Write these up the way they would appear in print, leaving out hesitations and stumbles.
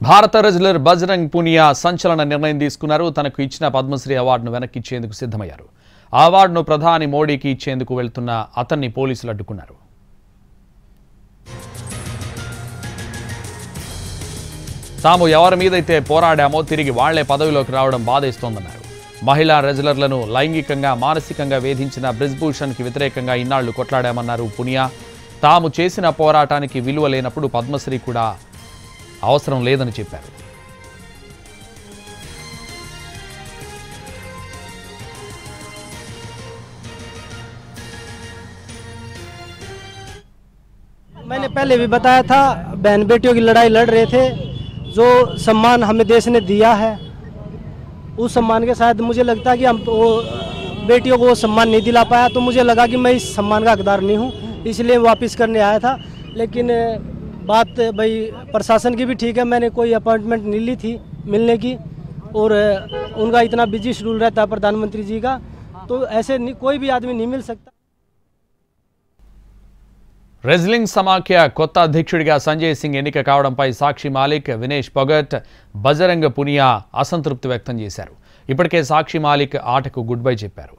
భారత రెజ్లర్ బజరంగ్ పునియా సంచలన నిర్ణయం తీసుకున్నారు. తనకు ఇచ్చిన పద్మశ్రీ అవార్డును వెనక్కి ఇచ్చేందుకు సిద్ధమయ్యారు. ఆ అవార్డును ప్రధాని మోడీకి ఇచ్చేందుకు వెళ్తున్న అతన్ని పోలీసులు అడ్డుకున్నారు. తాము ఎవరి మీదైతే పోరాడామో తిరిగి వాళ్లే పదవిలోకి రావడం బాధేస్తోందన్నారు. మహిళా రెజ్లర్లను లైంగికంగా మానసికంగా వేధించిన బ్రిజ్భూషణ్కి వ్యతిరేకంగా ఇన్నాళ్లు కొట్లాడామన్నారు పునియా. తాము చేసిన పోరాటానికి విలువ లేనప్పుడు పద్మశ్రీ కూడా అవసరం లేదని చెప్పారు. मैंने पहले भी बताया था, बहन बेटियों की लड़ाई लड़ रहे थे। जो सम्मान हमें देश ने दिया है उस सम्मान के साथ मुझे लगता है कि हम तो बेटियों को वो सम्मान नहीं दिला पाया, तो मुझे लगा कि मैं इस सम्मान का हकदार नहीं हूँ, इसलिए वापस करने आया था। लेकिन बात भाई प्रशासन की भी ठीक है, मैंने कोई अपॉइंटमेंट नहीं ली थी मिलने की, और उनका इतना बिजी शेड्यूल रहता है प्रधानमंत्री जी का, तो ऐसे कोई भी आदमी नहीं मिल सकता। రెజ్లింగ్ సమాఖ్య కొత్త అధ్యక్షుడిగా సంజయ్ సింగ్ ఎన్నిక కావడంపై సాక్షి మాలిక్, వినేష్ పొగట్, బజరంగ్ పునియా అసంతృప్తి వ్యక్తం చేశారు. ఇప్పటికే సాక్షి మాలిక్ ఆటకు గుడ్ బై చెప్పారు.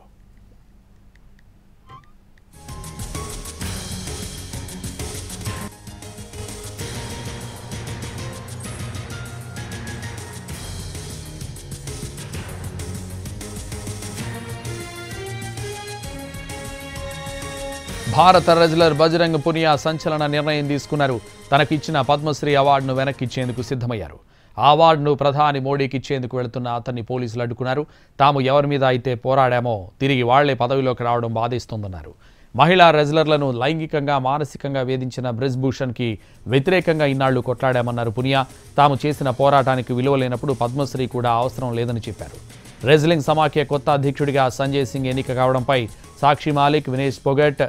భారత రెజ్లర్ బజరంగ్ పునియా సంచలన నిర్ణయం తీసుకున్నారు. తనకు ఇచ్చిన పద్మశ్రీ అవార్డును వెనక్కి ఇచ్చేందుకు సిద్ధమయ్యారు. ఆ అవార్డును ప్రధాని మోడీకి ఇచ్చేందుకు వెళుతున్న అతన్ని పోలీసులు అడ్డుకున్నారు. తాము ఎవరి మీద అయితే పోరాడామో తిరిగి వాళ్లే పదవిలోకి రావడం బాధిస్తోందన్నారు. మహిళా రెజ్లర్లను లైంగికంగా మానసికంగా వేధించిన బ్రిజ్భూషణ్కి వ్యతిరేకంగా ఇన్నాళ్లు కొట్లాడామన్నారు పునియా. తాము చేసిన పోరాటానికి విలువ లేనప్పుడు పద్మశ్రీ కూడా అవసరం లేదని చెప్పారు. రెజ్లింగ్ సమాఖ్య కొత్త అధ్యక్షుడిగా సంజయ్ సింగ్ ఎన్నిక కావడంపై సాక్షి మాలిక్, వినేష్ పొగట్,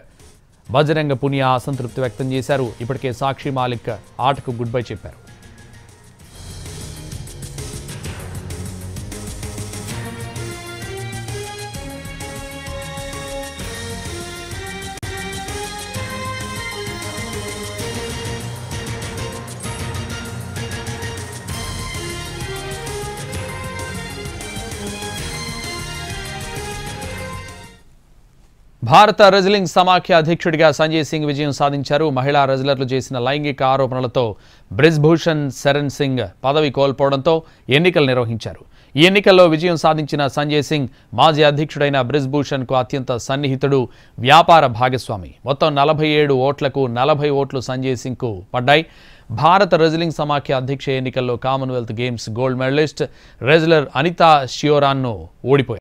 బజరంగ్ పునియా అసంతృప్తి వ్యక్తం చేశారు. ఇప్పటికే సాక్షి మాలిక్ ఆటకు గుడ్ బై చెప్పారు. భారత రెజ్లింగ్ సమాఖ్య అధ్యక్షుడిగా సంజయ్ సింగ్ విజయం సాధించారు. మహిళా రెజ్లర్లు చేసిన లైంగిక ఆరోపణలతో బ్రిజ్భూషణ్ శరణ్ సింగ్ పదవి కోల్పోవడంతో ఎన్నికలు నిర్వహించారు. ఈ ఎన్నికల్లో విజయం సాధించిన సంజయ్ సింగ్ మాజీ అధ్యక్షుడైన బ్రిజ్భూషణ్కు అత్యంత సన్నిహితుడు, వ్యాపార భాగస్వామి. మొత్తం 47 ఓట్లకు 40 ఓట్లు సంజయ్ సింగ్కు పడ్డాయి. భారత రెజ్లింగ్ సమాఖ్య అధ్యక్ష ఎన్నికల్లో Commonwealth Games gold medallist wrestler Anita షియోరాన్ను ఓడిపోయారు.